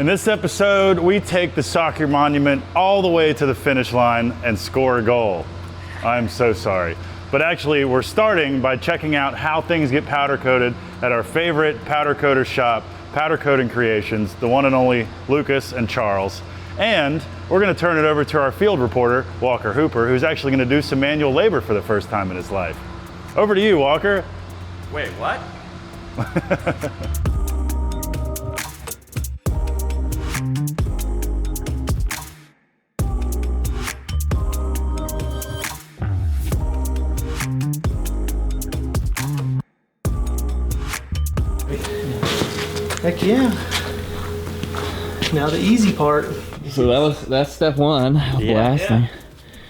In this episode, we take the soccer monument all the way to the finish line and score a goal. I'm so sorry. But actually, we're starting by checking out how things get powder coated at our favorite powder coater shop, Powder Coating Creations, the one and only Lucas and Charles. And we're gonna turn it over to our field reporter, Walker Hooper, who's actually gonna do some manual labor for the first time in his life. Over to you, Walker. Wait, what? Heck yeah. Now the easy part. So that's step one, blasting. Yeah.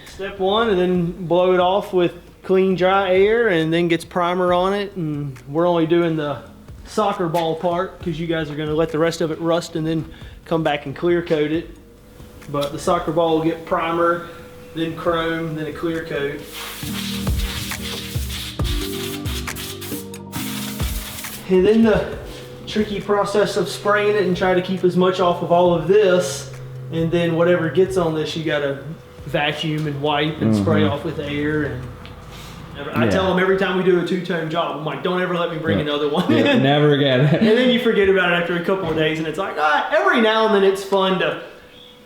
Step one, and then blow it off with clean, dry air, and then gets primer on it. And we're only doing the soccer ball part because you guys are going to let the rest of it rust and then come back and clear coat it. But the soccer ball will get primer, then chrome, then a clear coat. And then the tricky process of spraying it and try to keep as much off of all of this, and then whatever gets on this you gotta vacuum and wipe and spray off with air. And I tell them every time we do a two-tone job, I'm like, don't ever let me bring another one in. Never again. And then you forget about it after a couple of days, and it's like, every now and then it's fun to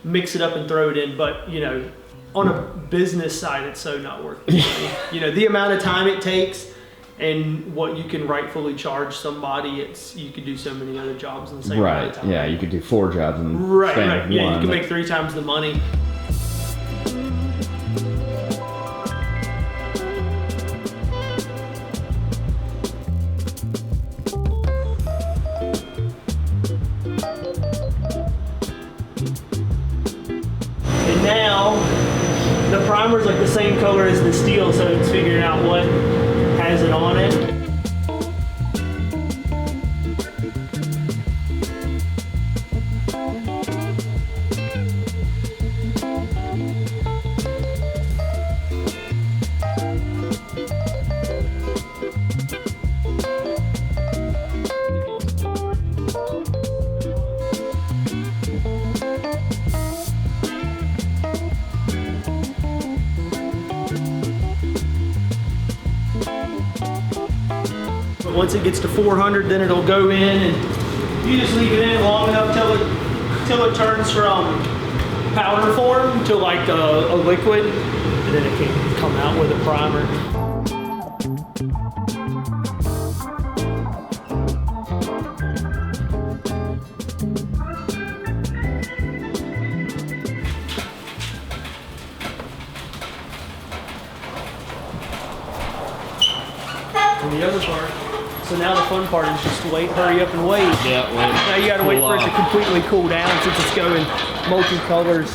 mix it up and throw it in, but you know, on a business side it's so not worth it. You know, the amount of time it takes and what you can rightfully charge somebody, you could do so many other jobs in the same amount of time. Yeah, you could do 4 jobs in right. one. Yeah, you can make 3 times the money. And now the primer's like the same color as the steel, so it's figuring out what has it on it. Once it gets to 400, then it'll go in, and you just leave it in long enough till it turns from powder form to like a liquid, and then it can come out with a primer. And the other part. So now the fun part is just wait, hurry up and wait. Yeah, wait. Now you gotta wait for it to completely cool down since it's going multi-colors.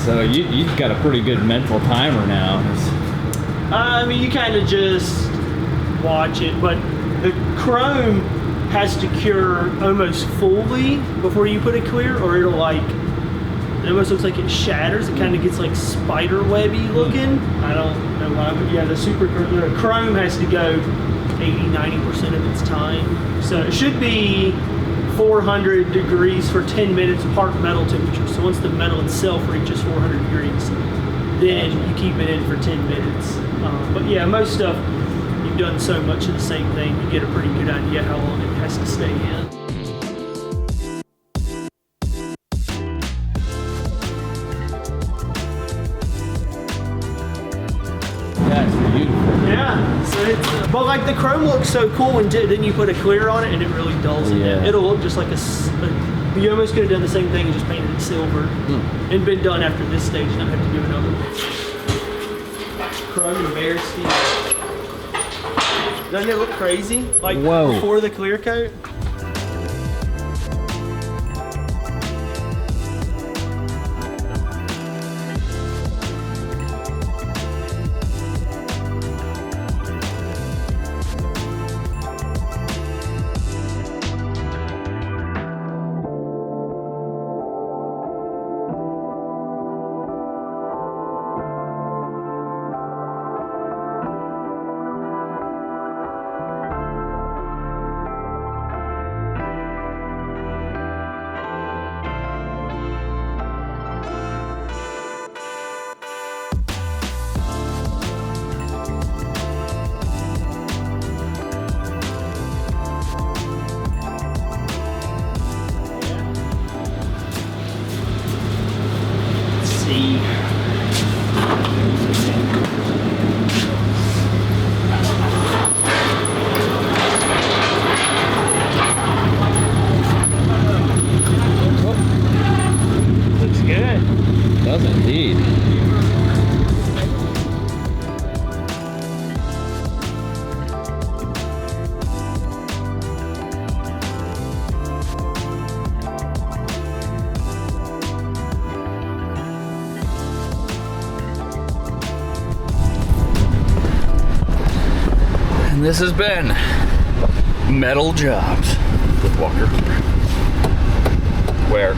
So you've got a pretty good mental timer now. I mean, you kind of just watch it, but the chrome has to cure almost fully before you put it clear, or it'll like, it almost looks like it shatters. It kind of gets like spider webby looking. I don't know why, but yeah, the chrome has to go 80-90% of its time. So it should be 400 degrees for 10 minutes part metal temperature. So once the metal itself reaches 400 degrees, then you keep it in for 10 minutes. But yeah, most stuff, you've done so much of the same thing, you get a pretty good idea how long it has to stay in. That's beautiful. Yeah, so it's, but like the chrome looks so cool, and then you put a clear on it and it really dulls it. Yeah. It'll look just like a You almost could have done the same thing and just painted it silver and been done after this stage, not have to do another one. Chrome and bear skin. Doesn't it look crazy? Like before the clear coat? And this has been Metal Jobs with Walker, where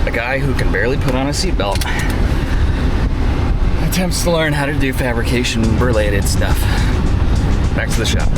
a guy who can barely put on a seatbelt attempts to learn how to do fabrication related stuff. Back to the shop.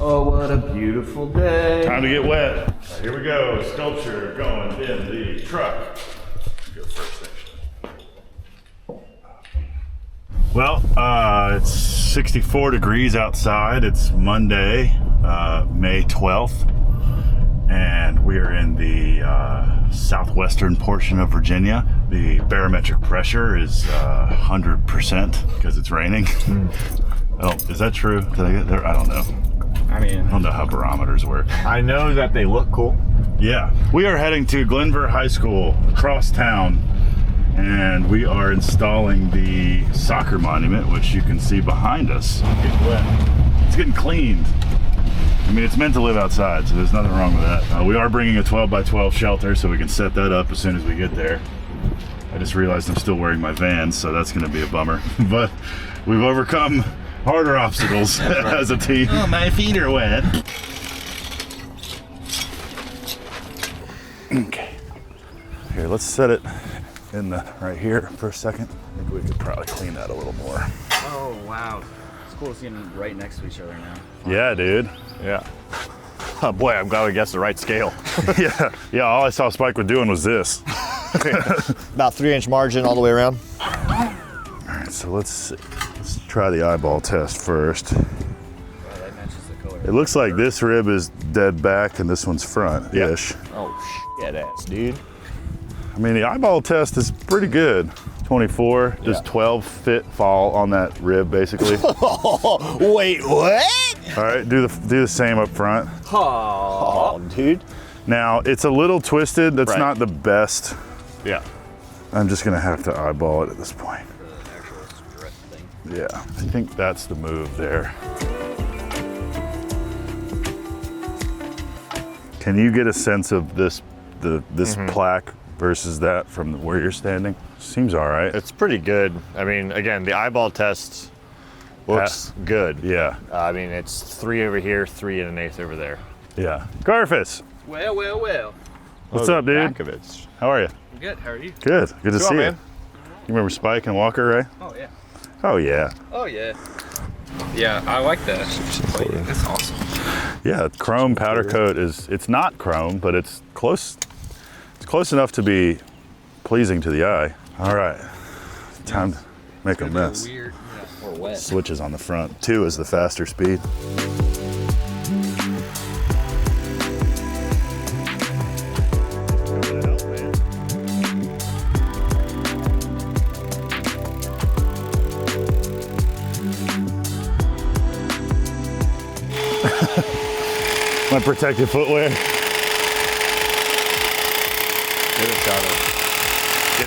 Oh, what a beautiful day. Time to get wet. All right, here we go. Sculpture going in the truck. Go first section. Well, it's 64 degrees outside. It's Monday, May 12th. And we are in the southwestern portion of Virginia. The barometric pressure is 100% because it's raining. Oh, is that true? Did I get there? I don't know. I don't know how barometers work. I know that they look cool. Yeah. We are heading to Glenver High School across town, and we are installing the soccer monument, which you can see behind us. It's getting wet. It's getting cleaned. I mean, it's meant to live outside, so there's nothing wrong with that. We are bringing a 12 by 12 shelter, so we can set that up as soon as we get there. I just realized I'm still wearing my Vans, so that's going to be a bummer. But we've overcome harder obstacles as a team. Oh, my feet are wet. Okay. Here, let's set it in the right here for a second. I think we could probably clean that a little more. Oh, wow. It's cool seeing them right next to each other now. Yeah, dude. Yeah. Oh boy, I'm glad we guessed the right scale. Yeah, all I saw Spike was doing was this. About 3-inch margin all the way around. All right, so let's try the eyeball test first. Oh, that matches the color. It looks like this rib is dead back and this one's front-ish. Oh, shit ass, dude. I mean, the eyeball test is pretty good. 24, does 12 fall on that rib, basically? Wait, what? All right, do the same up front. Oh, dude. Now, it's a little twisted. That's Right. not the best. Yeah. I'm just gonna have to eyeball it at this point. Yeah, I think that's the move there. Can you get a sense of this plaque versus that from where you're standing? Seems all right. It's pretty good. I mean, again, the eyeball test looks good. Yeah, I mean, it's 3 over here, 3 1/8 over there. yeah. Garfus, Well. what's up, dude? Bakovitz. How are you? I'm good. How are you? Good. Good to What's see up, you. man? You remember Spike and Walker, Ray? Oh, yeah. Oh yeah. Oh, yeah. Yeah, I like that. That's awesome. Yeah, chrome powder coat it's not chrome, but it's close enough to be pleasing to the eye. All right, time make a mess. Weird, or wet. Switches on the front. 2 is the faster speed. My protective footwear.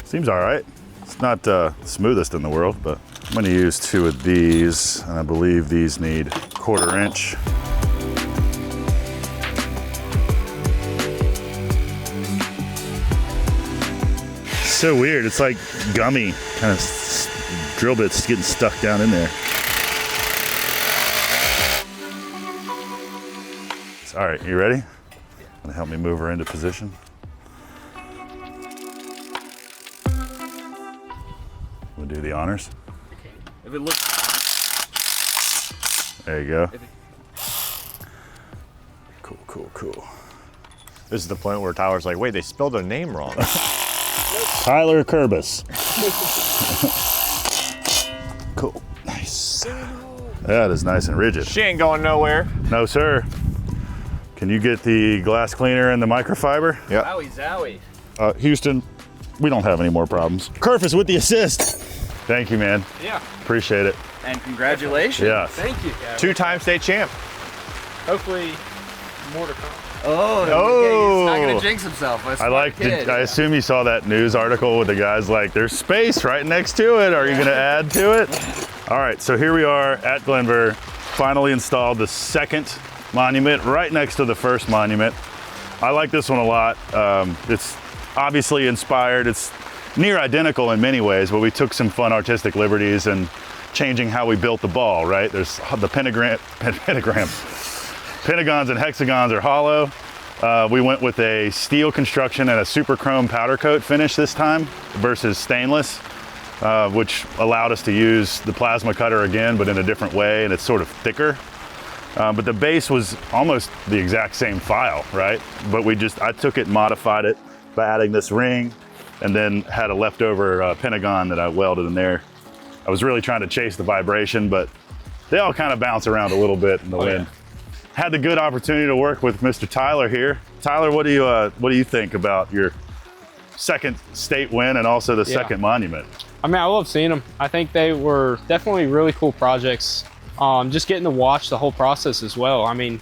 Seems all right. It's not smoothest in the world, but I'm gonna use 2 of these, and I believe these need 1/4 inch. So weird, it's like gummy, kind of drill bits getting stuck down in there. All right, you ready? Gonna help me move her into position. We'll do the honors. If it looks, There you go. Cool, cool, cool. This is the point where Tyler's like, wait, they spelled their name wrong. Tyler Kerbis. Cool, nice. That is nice and rigid. She ain't going nowhere. No, sir. Can you get the glass cleaner and the microfiber? Yep. zowie, zowie. Houston, we don't have any more problems. Kerfus with the assist. Thank you, man. Yeah. Appreciate it. And congratulations. Yeah. Thank you. 2-time state champ. Hopefully, more to come. Oh, Oh. he's not gonna jinx himself. I assume you saw that news article with the guys like, there's space right next to it. Are you gonna add to it? All right, so here we are at Glenver, finally installed the second monument right next to the first monument. I like this one a lot. It's obviously inspired. It's near identical in many ways, but we took some fun artistic liberties and changing how we built the ball, right? There's the pentagons and hexagons are hollow. We went with a steel construction and a super chrome powder coat finish this time versus stainless, which allowed us to use the plasma cutter again, but in a different way, and it's sort of thicker. But the base was almost the exact same file, right? But I took it and modified it by adding this ring, and then had a leftover pentagon that I welded in there. I was really trying to chase the vibration, but they all kind of bounce around a little bit in the wind. Yeah. Had the good opportunity to work with Mr. Tyler here. Tyler, what do you think about your second state win and also the second monument? I mean, I love seeing them. I think they were definitely really cool projects. Just getting to watch the whole process as well. I mean,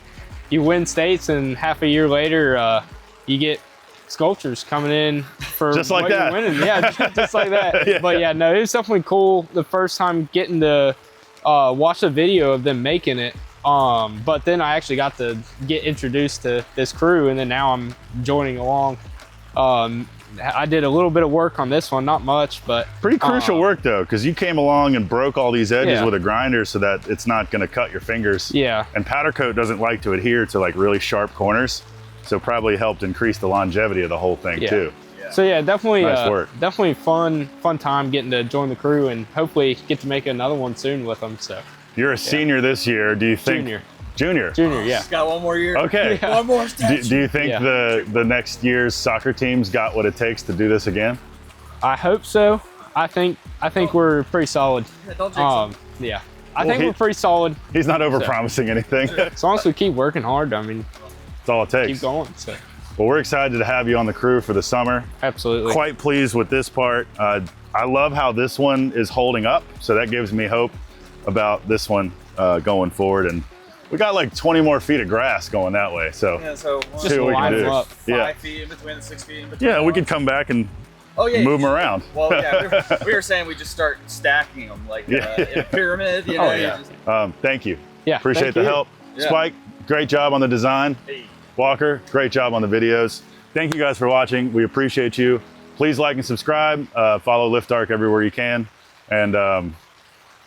you win states and half a year later, you get sculptures coming in for just like what that. you're winning. Yeah, just like that. Yeah. But yeah, no, it was definitely cool the first time getting to watch a video of them making it. But then I actually got to get introduced to this crew, and then now I'm joining along. I did a little bit of work on this one, not much, but pretty crucial work though, because you came along and broke all these edges Yeah. with a grinder so that it's not going to cut your fingers. Yeah. And powder coat doesn't like to adhere to like really sharp corners, so probably helped increase the longevity of the whole thing too. So yeah, definitely, Nice work. definitely fun time getting to join the crew, and hopefully get to make another one soon with them. So You're a senior this year. Do you think? Junior. Yeah. Just got one more year. Okay. Yeah. One more step. Do you think Yeah. the next year's soccer team's got what it takes to do this again? I hope so. I think we're pretty solid. Don't jinx Yeah. I think we're pretty solid. He's not over-promising anything. As long as we keep working hard, I mean, That's all it takes. keep going. So Well, we're excited to have you on the crew for the summer. absolutely. Quite pleased with this part. I love how this one is holding up, so that gives me hope about this one going forward. And we got like 20 more feet of grass going that way, so Yeah, so see what we can line do. them up. 5 feet in between, 6 feet in between. Yeah, we could come back and move them around. Well, yeah, we were saying we just start stacking them like in a pyramid. You know, Oh, yeah. just- Thank you. Yeah. Appreciate thank the you. help. Yeah. Spike, great job on the design. Hey. Walker, great job on the videos. Thank you guys for watching. We appreciate you. Please like and subscribe. Follow Lift Arc everywhere you can. And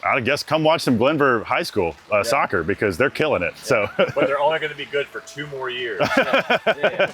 I guess come watch some Glenver High School soccer, because they're killing it. So. But they're only going to be good for 2 more years. yeah.